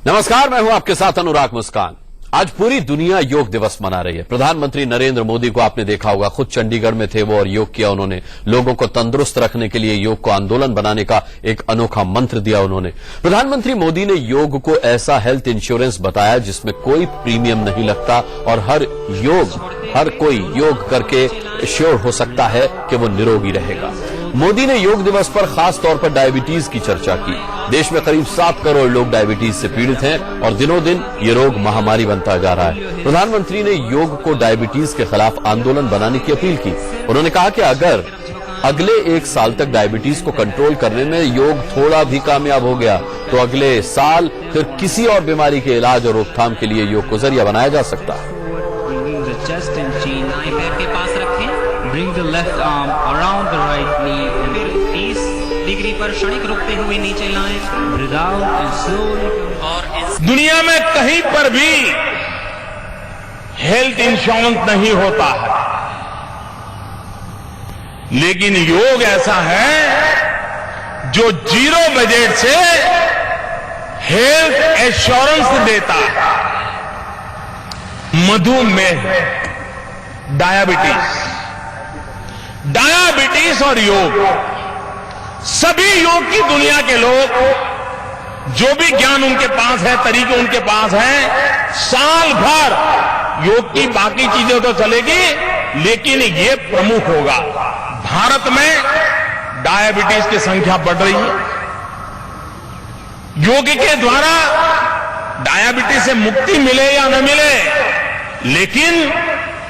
नमस्कार, मैं हूं आपके साथ अनुराग मुस्कान। आज पूरी दुनिया योग दिवस मना रही है। प्रधानमंत्री नरेंद्र मोदी को आपने देखा होगा, खुद चंडीगढ़ में थे वो और योग किया उन्होंने। लोगों को तंदुरुस्त रखने के लिए योग को आंदोलन बनाने का एक अनोखा मंत्र दिया उन्होंने। प्रधानमंत्री मोदी ने योग को ऐसा हेल्थ इंश्योरेंस बताया जिसमें कोई प्रीमियम नहीं लगता और हर कोई योग करके श्योर हो सकता है कि वो निरोगी रहेगा। मोदी ने योग दिवस पर खास तौर पर डायबिटीज की चर्चा की। देश में करीब 7 करोड़ लोग डायबिटीज से पीड़ित हैं और दिनों दिन ये रोग महामारी बनता जा रहा है। प्रधानमंत्री ने योग को डायबिटीज के खिलाफ आंदोलन बनाने की अपील की। उन्होंने कहा कि अगर अगले 1 साल तक डायबिटीज को कंट्रोल करने में योग थोड़ा भी कामयाब हो गया तो अगले साल फिर किसी और बीमारी के इलाज और रोकथाम के लिए योग को जरिया बनाया जा सकता है। Bring the left arm around the right knee and 30 degree पर क्षणिक रुकते हुए नीचे लाएं। Breathe out and slowly और दुनिया में कहीं पर भी हेल्थ इंश्योरेंस नहीं होता है, लेकिन योग ऐसा है जो 0 बजट से हेल्थ एश्योरेंस देता है। मधुमेह, डायबिटीज और योग, सभी योग की दुनिया के लोग, जो भी ज्ञान उनके पास है, तरीके उनके पास हैं, साल भर योग की बाकी चीजें तो चलेगी लेकिन ये प्रमुख होगा। भारत में डायबिटीज की संख्या बढ़ रही है। योग के द्वारा डायबिटीज से मुक्ति मिले या न मिले, लेकिन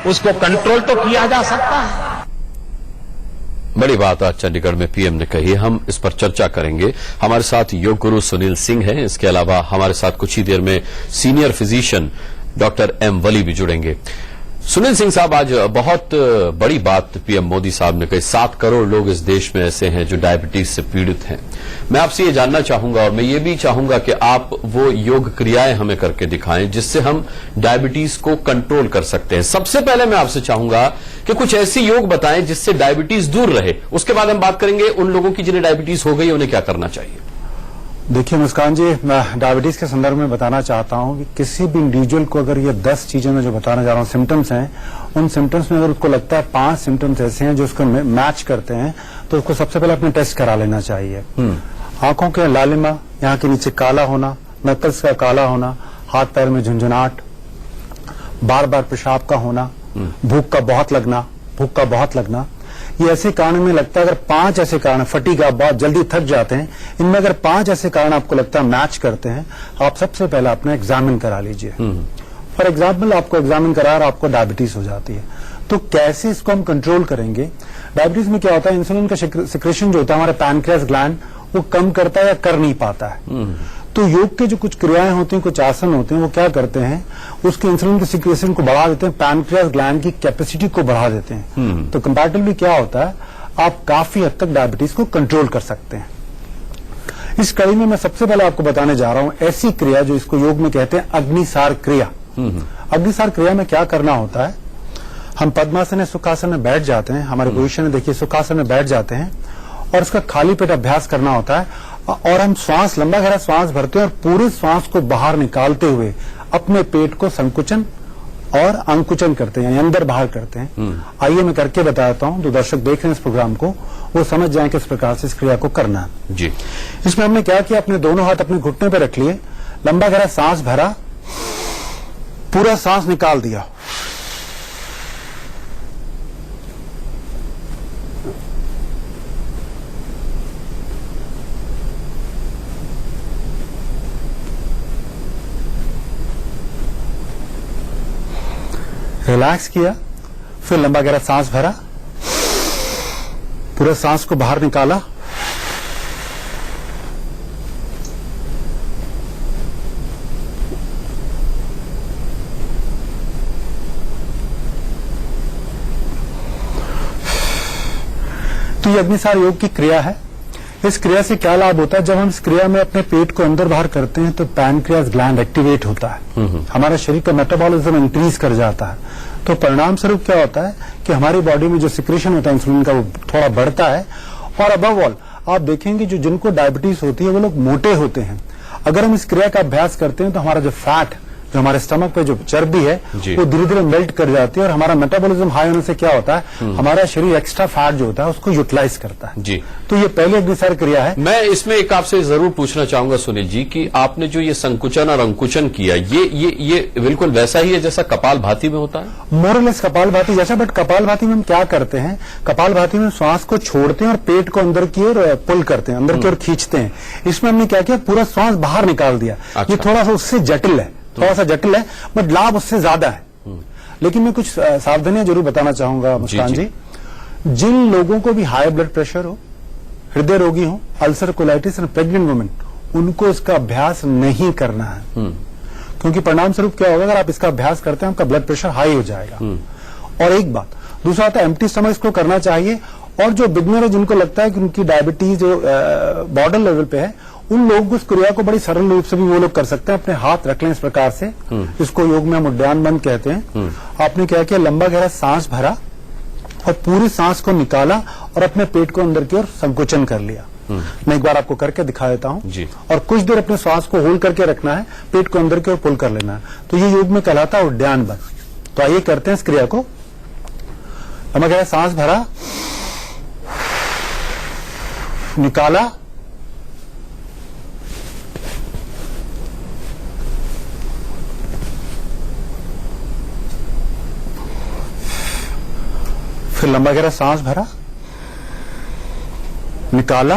उसको कंट्रोल तो किया जा सकता है। बड़ी बात आज चंडीगढ़ में पीएम ने कही। हम इस पर चर्चा करेंगे। हमारे साथ योग गुरु सुनील सिंह हैं। इसके अलावा हमारे साथ कुछ ही देर में सीनियर फिजिशियन डॉक्टर एम वली भी जुड़ेंगे। सुनील सिंह साहब, आज बहुत बड़ी बात पीएम मोदी साहब ने कही। 7 करोड़ लोग इस देश में ऐसे हैं जो डायबिटीज से पीड़ित हैं। मैं आपसे ये जानना चाहूंगा और मैं ये भी चाहूंगा कि आप वो योग क्रियाएं हमें करके दिखाएं जिससे हम डायबिटीज को कंट्रोल कर सकते हैं। सबसे पहले मैं आपसे चाहूंगा कि कुछ ऐसी योग बताएं जिससे डायबिटीज दूर रहे। उसके बाद हम बात करेंगे उन लोगों की जिन्हें डायबिटीज हो गई उन्हें क्या करना चाहिए। देखिए मुस्कान जी, मैं डायबिटीज के संदर्भ में बताना चाहता हूं कि किसी भी इंडिविजुअल को अगर ये 10 चीजें मैं जो बताने जा रहा हूं सिम्टम्स हैं, उन सिम्टम्स में अगर उसको लगता है 5 सिम्टम्स ऐसे हैं जो उसको मैच करते हैं तो उसको सबसे पहले अपने टेस्ट करा लेना चाहिए। आंखों के लालिमा, यहाँ के नीचे काला होना, नकल्स का काला होना, हाथ पैर में झुंझुनाहट, बार बार पेशाब का होना, भूख का बहुत लगना, ये ऐसे कारण में लगता है। अगर 5 ऐसे कारण, फटीग, आप बहुत जल्दी थक जाते हैं, इनमें अगर 5 ऐसे कारण आपको लगता है मैच करते हैं, आप सबसे पहले अपना एग्जामिन करा लीजिए। फॉर एग्जाम्पल, आपको एग्जामिन करा और आपको डायबिटीज हो जाती है, तो कैसे इसको हम कंट्रोल करेंगे। डायबिटीज में क्या होता है, इंसुलिन का सिक्रेशन जो होता है हमारे पैनक्रियास ग्लैंड, वो कम करता है या कर नहीं पाता है। तो योग के जो कुछ क्रियाएं होती हैं, कुछ आसन होते हैं, वो क्या करते हैं, उसके इंसुलिन के सिक्रेशन को बढ़ा देते हैं, पैनक्रियास ग्लैंड की कैपेसिटी को बढ़ा देते हैं। तो कंपैरेटिवली क्या होता है, आप काफी हद तक डायबिटीज को कंट्रोल कर सकते हैं। इस कड़ी में मैं सबसे पहले आपको बताने जा रहा हूं ऐसी क्रिया जो इसको योग में कहते हैं अग्निसार क्रिया। अग्निसार क्रिया में क्या करना होता है, हम पद्मासन या सुखासन में बैठ जाते हैं। हमारे पोजिशन में देखिए, सुखासन में बैठ जाते हैं और उसका खाली पेट अभ्यास करना होता है और हम श्वास, लंबा गहरा श्वास भरते हैं और पूरे श्वास को बाहर निकालते हुए अपने पेट को संकुचन और अंकुचन करते हैं, यानी अंदर बाहर करते हैं। आइए मैं करके बताता हूं, जो दर्शक देख रहे हैं इस प्रोग्राम को वो समझ जाएं किस प्रकार से इस क्रिया को करना है। जी, इसमें हमने क्या किया, अपने दोनों हाथ अपने घुटने पर रख लिए, लंबा गहरा सांस भरा, पूरा सांस निकाल दिया, रिलैक्स किया, फिर लंबा गहरा सांस भरा, पूरा सांस को बाहर निकाला, तो ये अग्निसार योग की क्रिया है। इस क्रिया से क्या लाभ होता है, जब हम इस क्रिया में अपने पेट को अंदर बाहर करते हैं तो पैनक्रियास ग्लैंड एक्टिवेट होता है, हमारा शरीर का मेटाबॉलिज्म इंक्रीज कर जाता है। तो परिणाम स्वरूप क्या होता है कि हमारी बॉडी में जो सिक्रेशन होता है इंसुलिन का, वो थोड़ा बढ़ता है। और अबव ऑल आप देखेंगे जो जिनको डायबिटीज होती है वो लोग मोटे होते हैं। अगर हम इस क्रिया का अभ्यास करते हैं तो हमारा जो फैट, जो हमारे स्टमक पे जो चर्बी है जी। वो धीरे धीरे मेल्ट कर जाती है और हमारा मेटाबॉलिज्म हाई होने से क्या होता है, हमारा शरीर एक्स्ट्रा फैट जो होता है उसको यूटिलाइज करता है। जी। तो ये पहले अग्निसार क्रिया है। मैं इसमें एक आपसे जरूर पूछना चाहूंगा सुनील जी कि आपने जो ये संकुचन और अंकुचन किया, ये बिल्कुल वैसा ही है जैसा कपालभाति में होता है? मोरलेस कपालभाति जैसा, बट कपालभाति में हम क्या करते हैं, कपालभाति में श्वास को छोड़ते हैं और पेट को अंदर की ओर पुल करते हैं, अंदर की ओर खींचते हैं। इसमें हमने क्या किया, पूरा श्वास बाहर निकाल दिया। अच्छा। ये थोड़ा सा उससे जटिल है, थोड़ा सा जटिल है, बट लाभ उससे ज्यादा है। लेकिन मैं कुछ सावधानियां जरूर बताना चाहूंगा मुस्कान जी। जिन लोगों को भी हाई ब्लड प्रेशर हो, हृदय रोगी हो, अल्सर कोलाइटिस और प्रेग्नेंट वुमेन, उनको इसका अभ्यास नहीं करना है। क्योंकि परिणाम स्वरूप क्या होगा, अगर आप इसका अभ्यास करते हैं आपका ब्लड प्रेशर हाई हो जाएगा। और एक बात, दूसरा आता है एम्प्टी स्टमक इसको करना चाहिए। और जो बिगनर है, जिनको लगता है कि उनकी डायबिटीज जो बॉर्डर लेवल पे है, उन लोगों को इस क्रिया को बड़ी सरल रूप से भी वो लोग कर सकते हैं। अपने हाथ रख लें इस प्रकार से, इसको योग में हम उड्डयन बंद कहते हैं। आपने क्या किया, लंबा गहरा सांस भरा और पूरी सांस को निकाला और अपने पेट को अंदर की ओर संकुचन कर लिया। मैं एक बार आपको करके दिखा देता हूं। जी। और कुछ देर अपने श्वास को होल्ड करके रखना है, पेट को अंदर की ओर पुल कर लेना है। तो ये योग में कहलाता है उड्डयन बंद। तो आइए करते हैं इस क्रिया को। लंबा गहरा सांस भरा, निकाला, फिर लंबा गहरा सांस भरा, निकाला,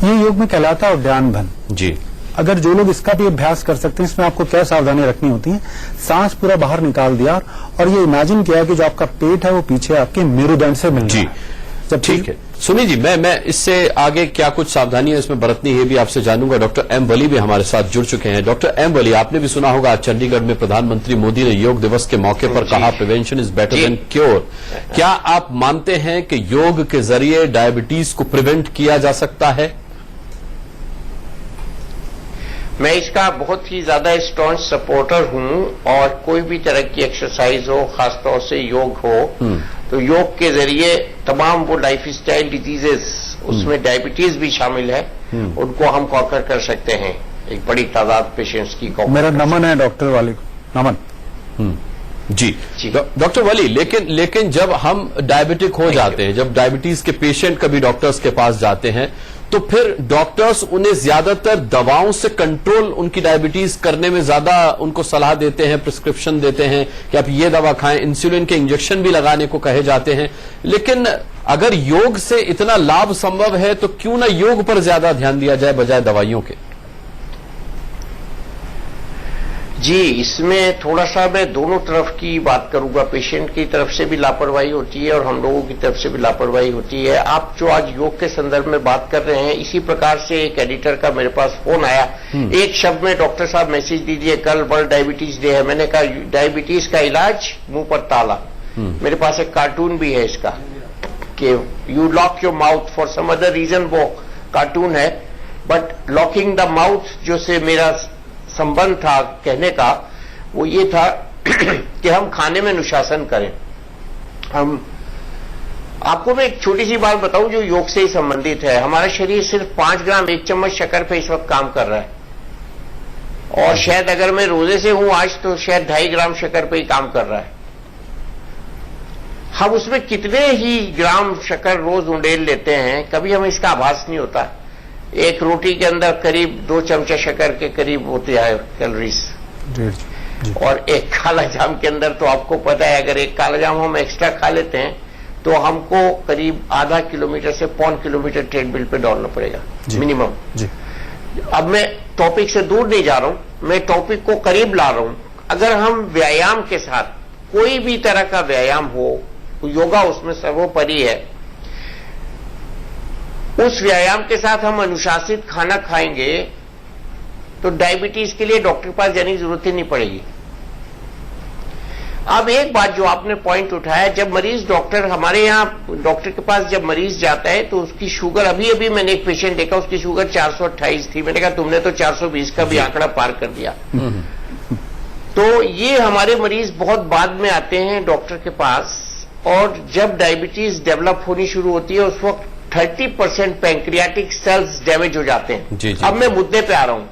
ये योग में कहलाता है उड्डयन बंद। जी। अगर जो लोग इसका भी अभ्यास कर सकते हैं, इसमें आपको क्या सावधानी रखनी होती है, सांस पूरा बाहर निकाल दिया और ये इमेजिन किया कि जो आपका पेट है वो पीछे आपके मेरुदंड से मिल रहा जी। है। जब ठीक है सुनील जी, मैं इससे आगे क्या कुछ सावधानियां इसमें बरतनी है भी आपसे जानूंगा। डॉक्टर एम वली भी हमारे साथ जुड़ चुके हैं। डॉक्टर एम वली, आपने भी सुना होगा आज चंडीगढ़ में प्रधानमंत्री मोदी ने योग दिवस के मौके पर कहा prevention is better than cure. क्या आप मानते हैं कि योग के जरिए डायबिटीज को प्रिवेंट किया जा सकता है? मैं इसका बहुत ही ज्यादा स्ट्रॉन्ग सपोर्टर हूं। और कोई भी तरह की एक्सरसाइज हो, खासतौर से योग हो, तो योग के जरिए तमाम वो लाइफस्टाइल डिजीजेस, उसमें डायबिटीज भी शामिल है, उनको हम कॉन्कर कर सकते हैं। एक बड़ी तादाद पेशेंट्स की कॉन्कर। मेरा नमन है डॉक्टर वाले को, नमन। जी। डॉक्टर वली, लेकिन जब हम डायबिटिक हो जाते हैं, जब डायबिटीज के पेशेंट कभी डॉक्टर्स के पास जाते हैं, तो फिर डॉक्टर्स उन्हें ज्यादातर दवाओं से कंट्रोल उनकी डायबिटीज करने में ज्यादा उनको सलाह देते हैं, प्रिस्क्रिप्शन देते हैं कि आप ये दवा खाएं, इंसुलिन के इंजेक्शन भी लगाने को कहे जाते हैं। लेकिन अगर योग से इतना लाभ संभव है तो क्यों ना योग पर ज्यादा ध्यान दिया जाए बजाय दवाइयों के? जी, इसमें थोड़ा सा मैं दोनों तरफ की बात करूंगा। पेशेंट की तरफ से भी लापरवाही होती है और हम लोगों की तरफ से भी लापरवाही होती है। आप जो आज योग के संदर्भ में बात कर रहे हैं, इसी प्रकार से एक एडिटर का मेरे पास फोन आया। एक शब्द में, डॉक्टर साहब मैसेज दीजिए, कल वर्ल्ड डायबिटीज डे है। मैंने कहा डायबिटीज का इलाज मुंह पर ताला। मेरे पास एक कार्टून भी है इसका कि you lock your mouth for some other reason, वो कार्टून है। बट लॉकिंग द माउथ जो से मेरा संबंध था कहने का, वो ये था कि हम खाने में अनुशासन करें। हम आपको मैं एक छोटी सी बात बताऊं जो योग से ही संबंधित है। हमारा शरीर सिर्फ 5 ग्राम 1 चम्मच शक्कर पे इस वक्त काम कर रहा है, और शायद अगर मैं रोजे से हूं आज तो शायद 2.5 ग्राम शक्कर पे ही काम कर रहा है। हम उसमें कितने ही ग्राम शक्कर रोज उंडेल लेते हैं, कभी हमें इसका आभास नहीं होता। एक रोटी के अंदर करीब 2 चमचा शक्कर के करीब होते हैं कैलोरीज, और एक काला जाम के अंदर तो आपको पता है, अगर एक काला जाम हम एक्स्ट्रा खा लेते हैं तो हमको करीब आधा किलोमीटर से 1.25 किलोमीटर ट्रेडमिल पे दौड़ना पड़ेगा मिनिमम। अब मैं टॉपिक से दूर नहीं जा रहा हूं, मैं टॉपिक को करीब ला रहा हूं। अगर हम व्यायाम के साथ, कोई भी तरह का व्यायाम हो, योगा उसमें सर्वोपरि है, उस व्यायाम के साथ हम अनुशासित खाना खाएंगे तो डायबिटीज के लिए डॉक्टर के पास जाने की जरूरत ही नहीं पड़ेगी। अब एक बात जो आपने पॉइंट उठाया, जब मरीज डॉक्टर, हमारे यहां डॉक्टर के पास जब मरीज जाता है तो उसकी शुगर, अभी मैंने एक पेशेंट देखा, उसकी शुगर 428 थी। मैंने कहा तुमने तो 420 का भी आंकड़ा पार कर दिया। तो ये हमारे मरीज बहुत बाद में आते हैं डॉक्टर के पास, और जब डायबिटीज डेवलप होनी शुरू होती है उस वक्त 30% पैंक्रियाटिक सेल्स डैमेज हो जाते हैं। जी, जी। अब मैं मुद्दे पे आ रहा हूं।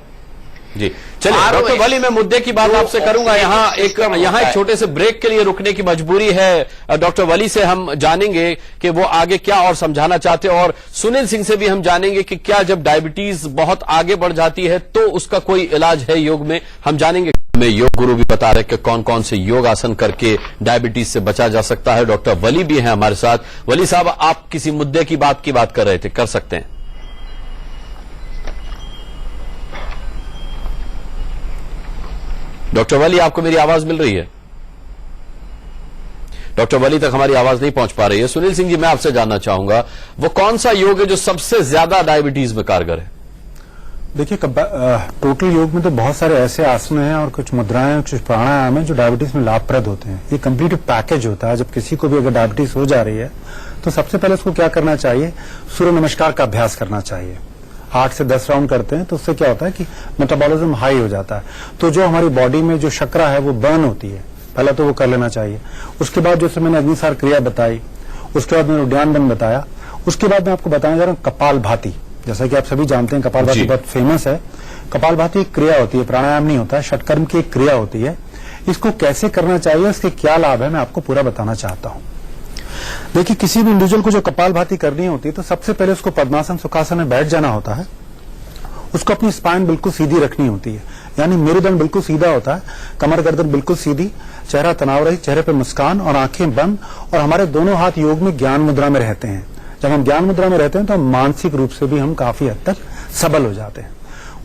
जी चलिए डॉक्टर वली, मैं मुद्दे की बात आपसे करूंगा। यहाँ एक छोटे से ब्रेक के लिए रुकने की मजबूरी है। डॉक्टर वली से हम जानेंगे कि वो आगे क्या और समझाना चाहते हैं, और सुनील सिंह से भी हम जानेंगे कि क्या जब डायबिटीज बहुत आगे बढ़ जाती है तो उसका कोई इलाज है योग में, हम जानेंगे। हमें योग गुरु भी बता रहे कि कौन कौन से योग आसन करके डायबिटीज से बचा जा सकता है। डॉक्टर वली भी हैं हमारे साथ। वली साहब, आप किसी मुद्दे की बात कर रहे थे, कर सकते हैं। डॉक्टर वली, आपको मेरी आवाज मिल रही है? डॉक्टर वली तक हमारी आवाज नहीं पहुंच पा रही है। सुनील सिंह जी, मैं आपसे जानना चाहूंगा वो कौन सा योग है जो सबसे ज्यादा डायबिटीज में कारगर है? देखिए, टोटल योग में तो बहुत सारे ऐसे आसन हैं और कुछ मुद्राएं, कुछ प्राणायाम हैं जो डायबिटीज में लाभप्रद होते हैं। ये कंप्लीट पैकेज होता है। जब किसी को भी अगर डायबिटीज हो जा रही है तो सबसे पहले उसको क्या करना चाहिए? सूर्य नमस्कार का अभ्यास करना चाहिए। 8 से 10 राउंड करते हैं तो उससे क्या होता है कि मेटाबॉलिज्म हाई हो जाता है, तो जो हमारी बॉडी में जो शर्करा है वो बर्न होती है, पहले तो वो कर लेना चाहिए। उसके बाद जैसे मैंने अग्निसार क्रिया बताई, उसके बाद मैंने उद्यान बंद बताया, उसके बाद मैं आपको बताने जा रहा हूँ कपाल भाती। जैसा कि आप सभी जानते हैं कपाल भाती बहुत फेमस है। कपाल भाती एक क्रिया होती है, प्राणायाम नहीं होता है, षटकर्म की एक क्रिया होती है। इसको कैसे करना चाहिए, इसके क्या लाभ है, मैं आपको पूरा बताना चाहता हूं। देखिए, किसी भी इंडिविजुअल को जो कपाल भाती करनी होती है तो सबसे पहले उसको पद्मासन सुखासन में बैठ जाना होता है। उसको अपनी स्पाइन बिल्कुल सीधी रखनी होती है, यानी मेरुदंड बिल्कुल सीधा होता है, कमर गर्दन बिल्कुल सीधी, चेहरा तनाव रहित, चेहरे पे मुस्कान और आंखें बंद, और हमारे दोनों हाथ योग में ज्ञान मुद्रा में रहते हैं। जब हम ज्ञान मुद्रा में रहते हैं तो हम मानसिक रूप से भी हम काफी हद तक सबल हो जाते हैं।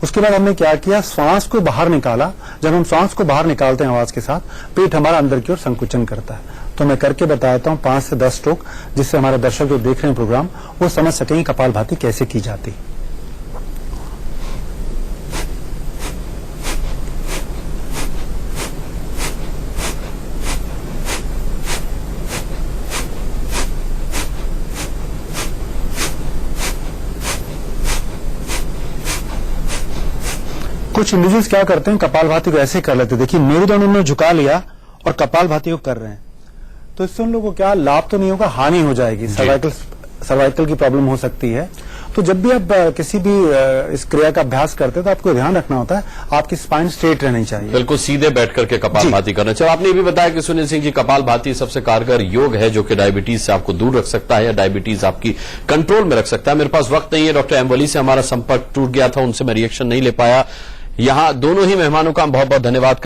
उसके बाद हमने क्या किया? श्वास को बाहर निकाला। जब हम श्वास को बाहर निकालते हैं आवाज के साथ, पेट हमारा अंदर की ओर संकुचन करता है। तो मैं करके बताता हूं 5 से 10 स्ट्रोक, जिससे हमारे दर्शक जो देख रहे हैं प्रोग्राम वो समझ सकेंगे कपाल भाती कैसे की जाती। कुछ इंडिविजुअल्स क्या करते हैं, कपाल भाती को ऐसे कर लेते हैं। देखिए, मेरुदंड उन्होंने झुका लिया और कपाल भाती को कर रहे हैं, तो इससे उन लोगों को क्या लाभ तो नहीं होगा, हानि हो जाएगी, सर्वाइकल की प्रॉब्लम हो सकती है। तो जब भी आप किसी भी इस क्रिया का अभ्यास करते हैं तो आपको ध्यान रखना होता है आपकी स्पाइन स्ट्रेट रहनी चाहिए, बिल्कुल सीधे बैठ करके कपाल भाती करना चाहिए। आपने ये भी बताया कि सुनील सिंह जी, कपाल भाती सबसे कारगर योग है जो कि डायबिटीज से आपको दूर रख सकता है या डायबिटीज आपकी कंट्रोल में रख सकता है। मेरे पास वक्त नहीं है, डॉक्टर एम वली से हमारा संपर्क टूट गया था, उनसे मैं रिएक्शन नहीं ले पाया। यहां दोनों ही मेहमानों का हम बहुत बहुत धन्यवाद